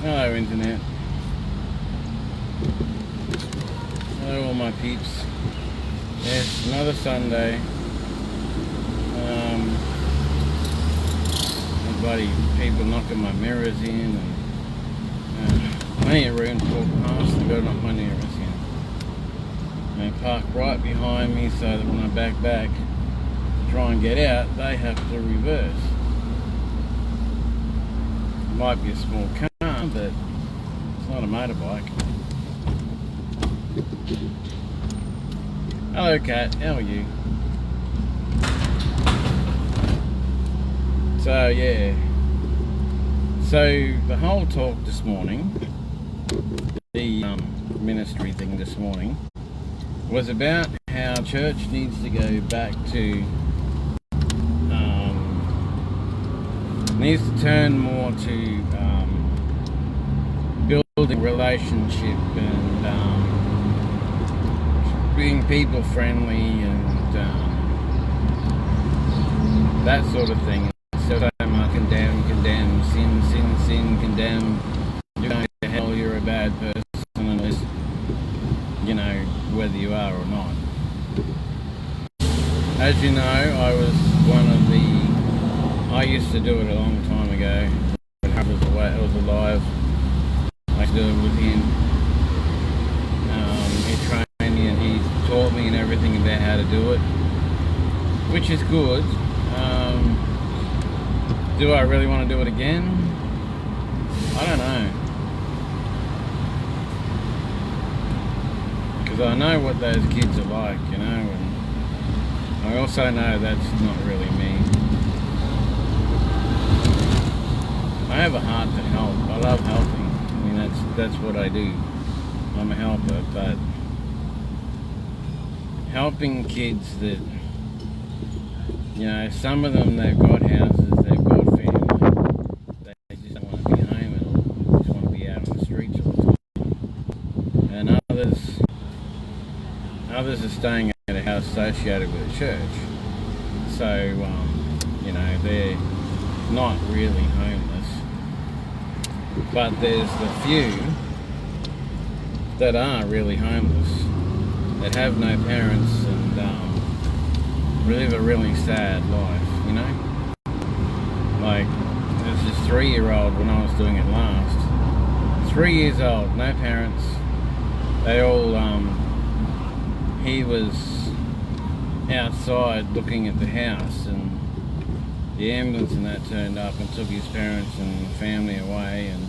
Hello internet. Hello all my peeps. Yes, another Sunday. Bloody people knocking my mirrors in and plenty of room to walk past. They've got to knock my mirrors in. They park right behind me so that when I back to try and get out, they have to reverse. It might be a small car, but it's not a motorbike. Hello Kat, how are you? So yeah, so the whole talk this morning, the ministry thing this morning, was about how church needs to go back to, needs to turn more to building relationship and being people friendly and that sort of thing. So condemn, sin, condemn, you're going to hell, you're a bad person, unless, you know, whether you are or not. As you know, I was one of the, I used to do it a long time ago, when I was alive. I used to do it with him. He trained me and he taught me and everything about how to do it, which is good. Do I really want to do it again? I don't know. Because I know what those kids are like, you know, and I also know that's not really me. I have a heart to help. I love helping. I mean, that's what I do. I'm a helper, but helping kids that, you know, some of them, they've got houses, they've got family, they just don't want to be home at all, they just want to be out on the streets all the time. And others are staying at a house associated with a church, so, you know, they're not really homeless. But there's the few that are really homeless, that have no parents and live a really sad life, you know? Like, there's this 3-year-old when I was doing it last. 3 years old, no parents. They all, he was outside looking at the house and the ambulance and that turned up and took his parents and family away and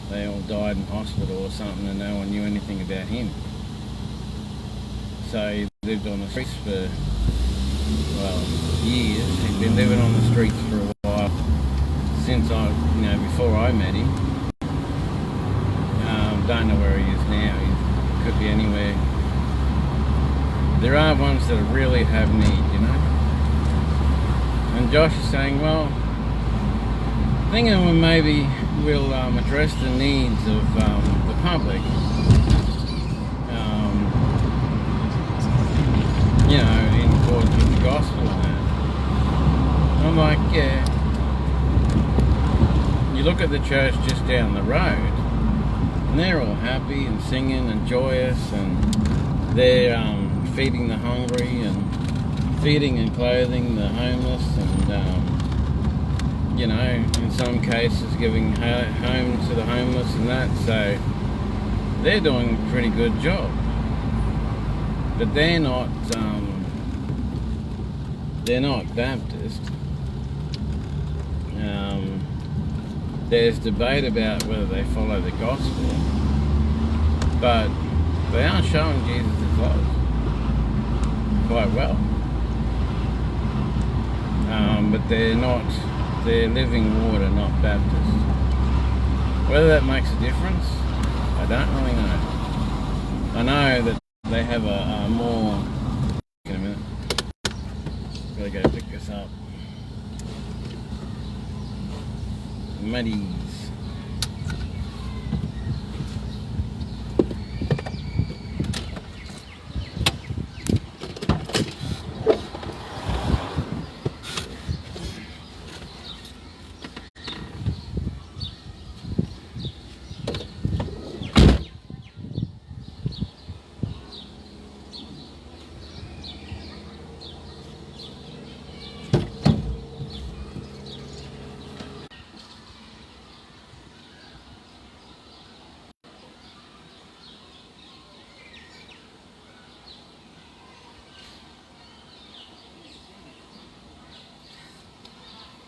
they all died in hospital or something and no one knew anything about him. So he lived on the streets for, well, years. He'd been living on the streets for a while since before I met him. Don't know where he is now. He could be anywhere. There are ones that really have need, you know. And Josh is saying, well, thinking maybe we'll address the needs of the public. You know, in accordance with the gospel and that. I'm like, yeah. You look at the church just down the road, and they're all happy and singing and joyous, and they're feeding the hungry and feeding and clothing the homeless, and you know, in some cases giving home to the homeless and that. So they're doing a pretty good job. But they're not Baptist. There's debate about whether they follow the gospel, but they are showing Jesus' love quite well. But they're living water, not Baptist. Whether that makes a difference, I don't really know. I know that they have a more... In a minute. Gotta go pick this up. Muddies.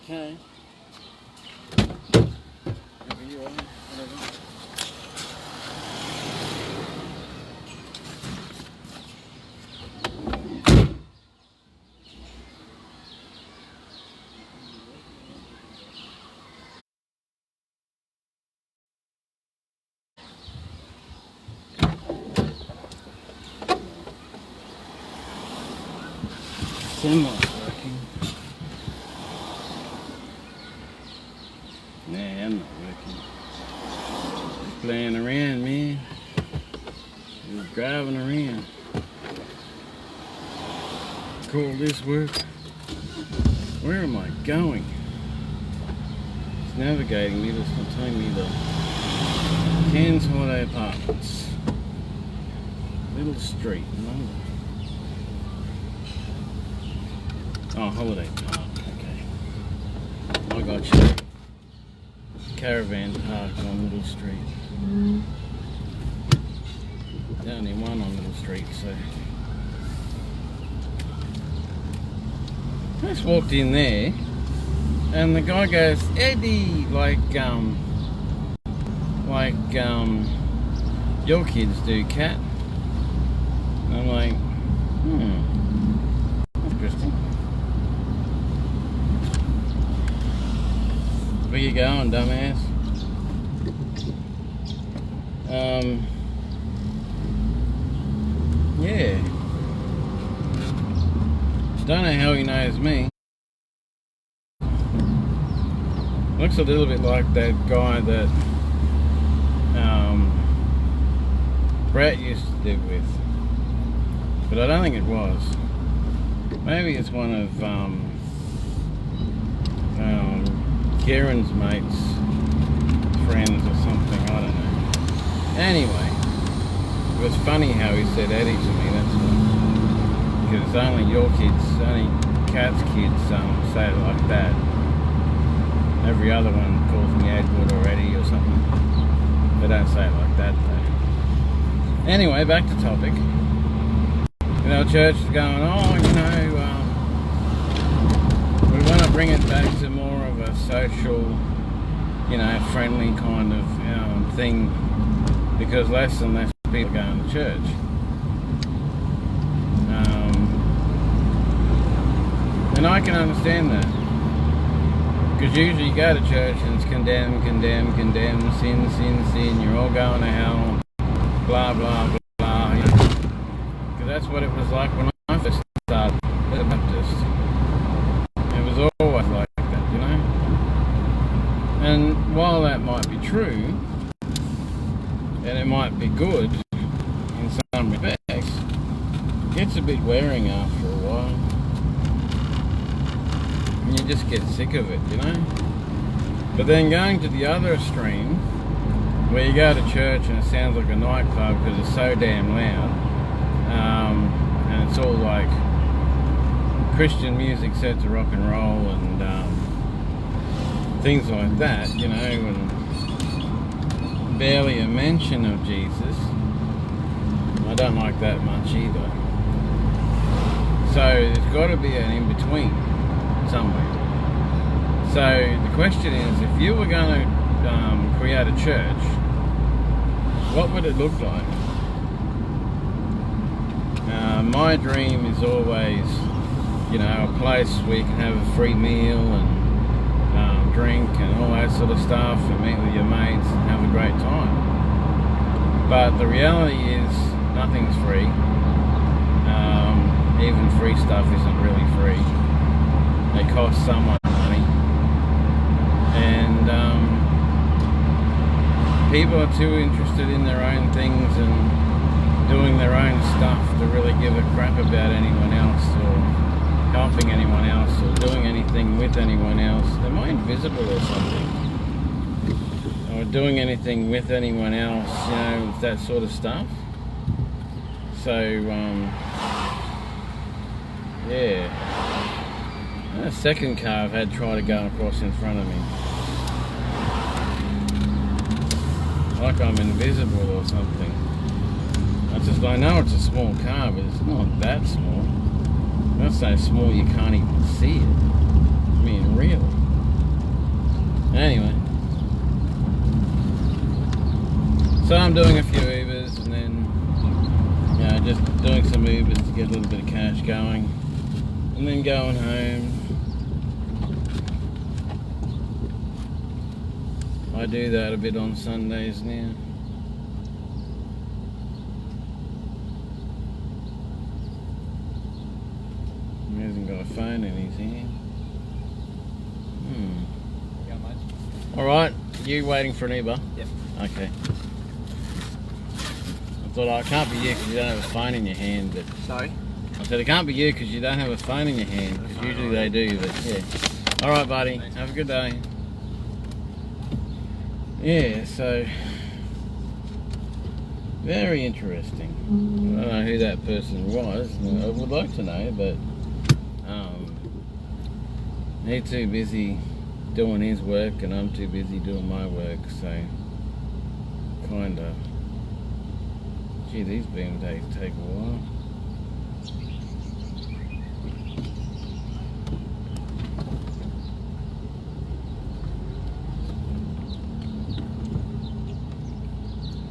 okay. You are, whatever. Semi's working. Nah, I'm not working. Just playing around, man. Just driving around. Call this work. Where am I going? It's navigating me, it's not telling me the Cairns Holiday Apartments. Little street, number. Oh, Holiday Park, okay. I got you. Caravan park on Little Street. There's only one on Little Street, so. I just walked in there, and the guy goes, Eddie, like your kids do, Cat. And I'm like, interesting. Where you going, dumbass? Yeah. Don't know how he knows me. Looks a little bit like that guy that Brett used to live with. But I don't think it was. Maybe it's one of Kieran's mates, friends or something, I don't know. Anyway, it was funny how he said Eddie to me, that's why. Because only your kids, only Cat's kids say it like that. Every other one calls me Edward or Eddie or something. They don't say it like that though. Anyway, back to topic. You know, church is going, we want to bring it back to more of a social, friendly kind of thing, because less and less people are going to church. And I can understand that, because usually you go to church and it's condemn, sin, you're all going to hell, blah, blah, blah, because that's what it was like when I first started as a Baptist. It was always like that, And while that might be true, and it might be good in some respects, it gets a bit wearing after a while. And you just get sick of it, But then going to the other extreme, where you go to church and it sounds like a nightclub because it's so damn loud, and it's all like Christian music set to rock and roll and things like that, and barely a mention of Jesus. I don't like that much either. So there's got to be an in-between somewhere. So the question is, if you were going to create a church, what would it look like? My dream is always, a place where you can have a free meal and drink and all that sort of stuff, and meet with your mates and have a great time. But the reality is, nothing's free. Even free stuff isn't really free. It costs someone money, and people are too interested in their own things and doing their own stuff to really give a crap about anyone else or helping anyone else or doing anything with anyone else. Am I invisible or something? Or doing anything with anyone else, that sort of stuff. So, yeah. A second car I've had try to go across in front of me. Like I'm invisible or something. I know it's a small car, but it's not that small. It's so small you can't even see it. I mean, really. Anyway, so I'm doing a few Ubers and then, you know, just doing some Ubers to get a little bit of cash going, and then going home. I do that a bit on Sundays now. He hasn't got a phone in his hand. Alright, you waiting for an Uber? Yep. Okay. I thought, it can't be you because you don't have a phone in your hand. But Sorry? I said it can't be you because you don't have a phone in your hand. Because usually they do, but yeah. Alright buddy, have a good day. Yeah, so very interesting. I don't know who that person was. I would like to know, but he's too busy doing his work and I'm too busy doing my work, so kinda. Gee, these boom days take a while.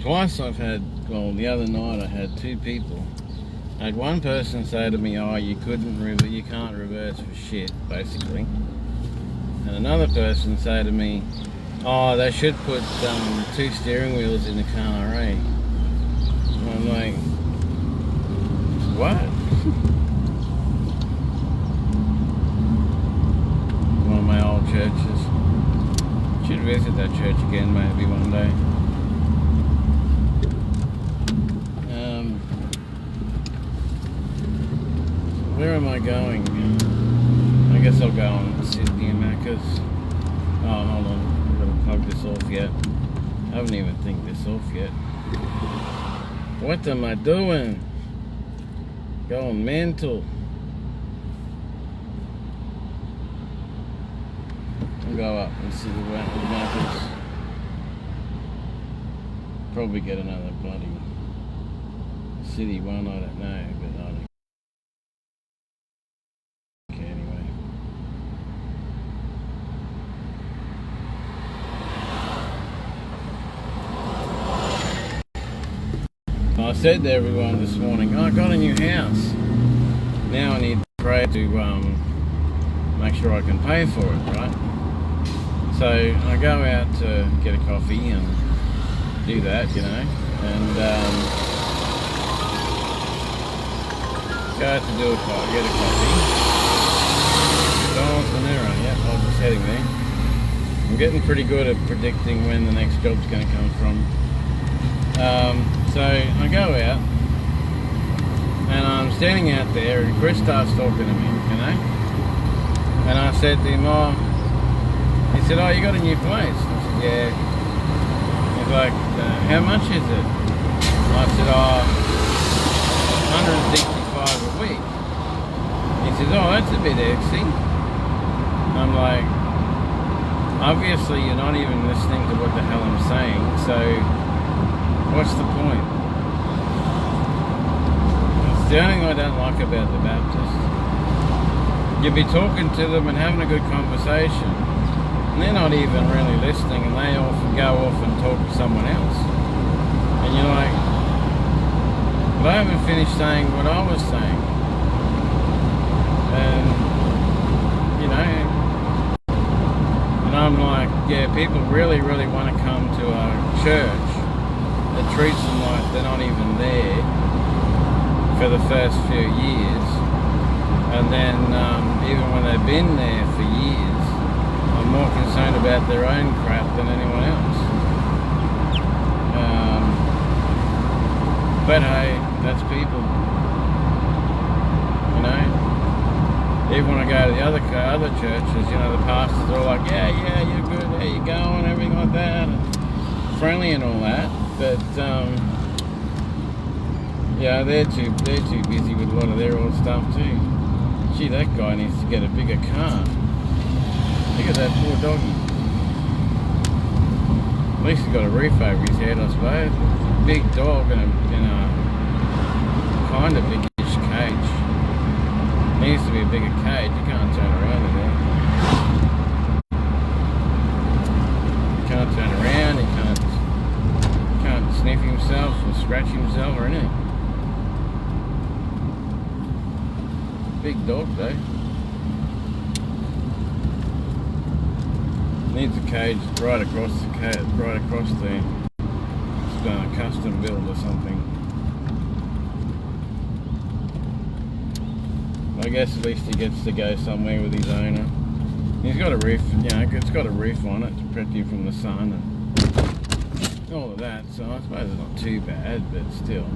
Twice I've had, well, the other night I had two people. I had one person say to me, oh, you can't reverse for shit, basically. And another person say to me, oh, they should put 2 steering wheels in the car, eh? And I'm like, what? One of my old churches. Should visit that church again maybe one day. Where am I going? I guess I'll go on Sydney and Macca's. Oh, hold on. I've got to plug this off yet. I haven't even think this off yet. What am I doing? Going mental. I'll go up and see the Macca's. Probably get another bloody city one, I don't know, but I don't. I said to everyone this morning, oh, I got a new house. Now I need to pray to make sure I can pay for it, right? So I go out to get a coffee and do that, you know, and go out to get a coffee. Silence the mirror, yeah, I was just heading there. I'm getting pretty good at predicting when the next job's going to come from. So I go out and I'm standing out there and Chris starts talking to me, you know, and I said to him, oh, he said, oh, you got a new place? I said, yeah. He's like, how much is it? I said, oh, 165 a week. He says, oh, that's a bit exy. I'm like, obviously you're not even listening to what the hell I'm saying, so what's the point? It's the only thing I don't like about the Baptists. You'll be talking to them and having a good conversation, and they're not even really listening, and they often go off and talk to someone else. And you're like, but I haven't finished saying what I was saying. And, you know, and I'm like, yeah, people really, really want to come to a church that treats them like they're not even there for the first few years, and then even when they've been there for years, I'm more concerned about their own crap than anyone else. But hey, that's people, you know. Even when I go to the other churches, you know, the pastors are all like, yeah, you're good, how you going, everything like that, and friendly and all that. But yeah, they're too busy with a lot of their old stuff too. Gee, that guy needs to get a bigger car. Look at that poor doggy. At least he's got a roof over his head, I suppose. It's a big dog in a kind of biggish cage. Needs to be a bigger cage. You can't turn around in there. scratching himself or anything. Big dog though. Needs a cage right across there. It's done a custom build or something. I guess at least he gets to go somewhere with his owner. He's got a roof, you know, it's got a roof on it to protect him from the sun and all of that, so I suppose it's not too bad, but still.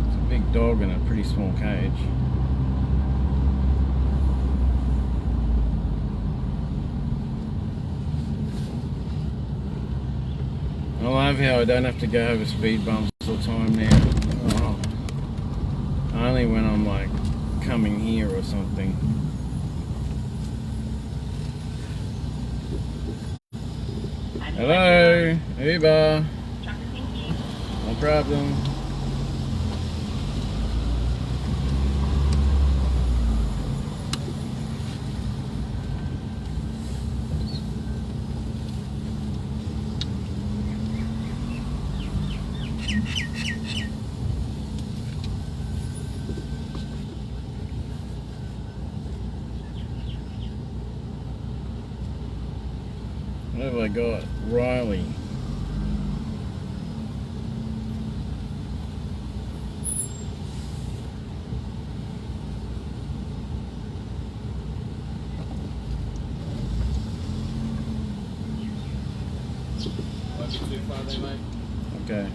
It's a big dog in a pretty small cage. I love how I don't have to go over speed bumps all the time now. Oh. Only when I'm like coming here or something. Hello, Uber. No problem. What have I got? Riley. Won't be too far there, mate. Okay.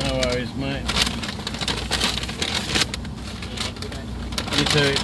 No worries, mate. You too.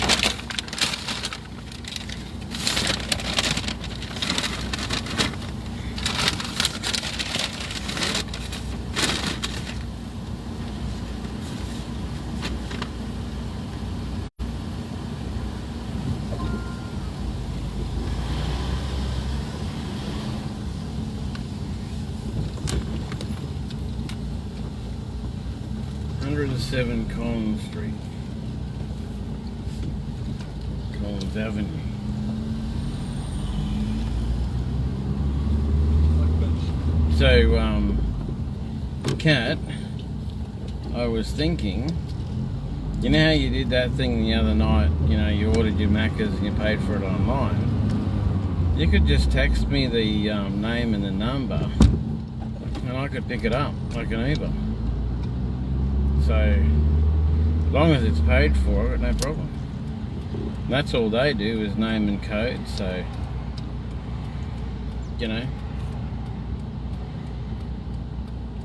'107 Collins Street, Collins Avenue. So, Kat, I was thinking, you know how you did that thing the other night, you know, you ordered your Maccas and you paid for it online? You could just text me the name and the number and I could pick it up like an Uber. So, as long as it's paid for, I've got no problem. And that's all they do is name and code, so, you know,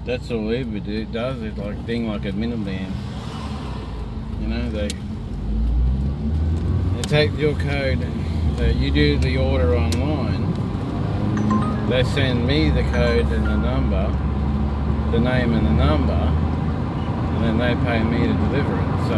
that's all Uber does. It's like being like a minivan. You know, they take your code, you do the order online, they send me the code and the number, the name and the number, and then they pay me to deliver it. So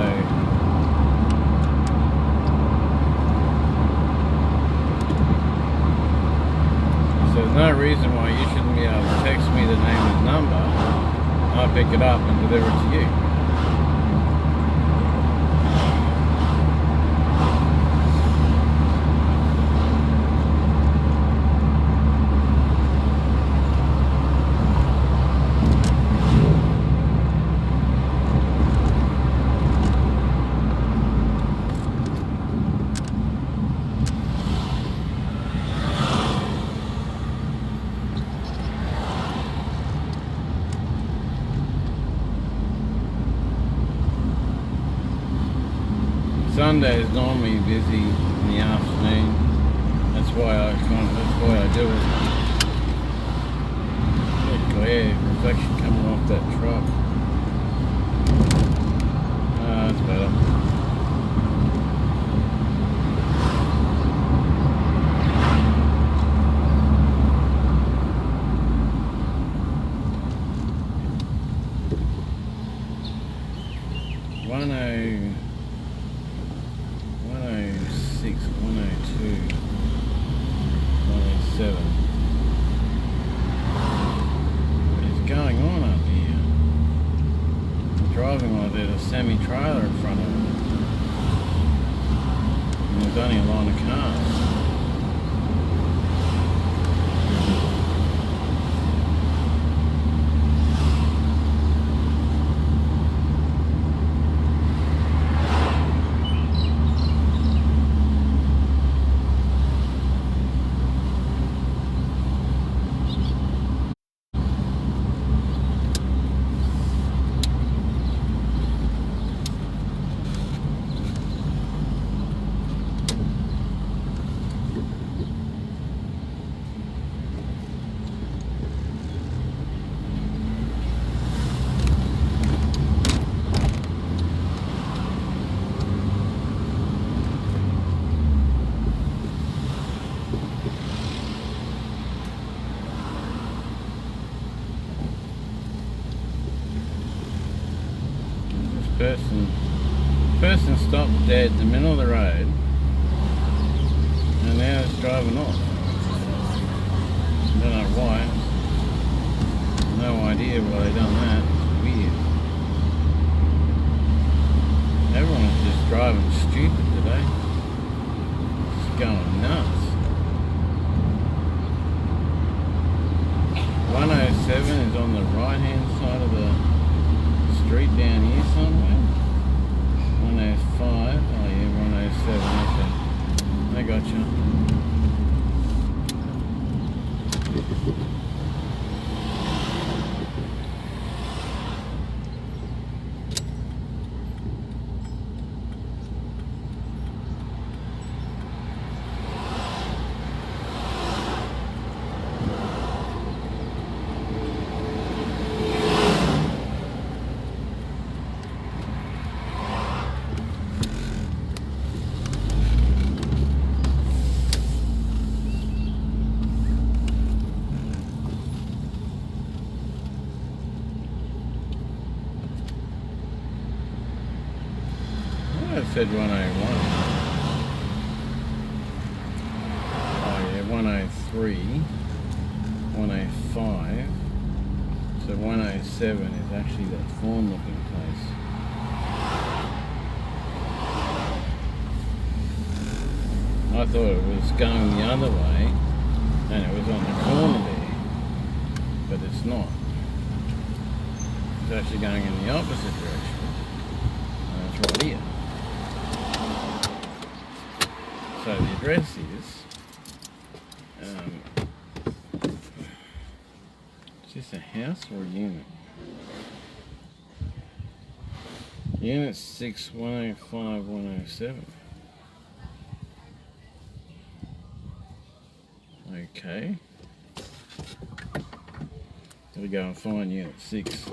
there's no reason why you shouldn't be able to text me the name and number, I'll pick it up and deliver it to you. Sunday is normally busy in the afternoon. That's why I do it. Look, glare, reflection coming off that truck. That's better. semi-trailer in front of it. And there's only a line of cars. Person stopped dead in the middle of the road and now it's driving off. Don't know why. No idea why they done that. It's weird. Everyone's just driving stupid today. It's going nuts. 107 is on the right hand side of the street down here somewhere. 105, oh yeah, 107, okay. I got you. I said 101. Oh yeah, 103, 105. So 107 is actually that fawn looking place. I thought it was going the other way and it was on the corner there, but it's not. It's actually going in the opposite direction. And it's right here. So the address is, is this a house or a unit? Unit 6, 105, 107. Okay. Gotta go and find unit 6.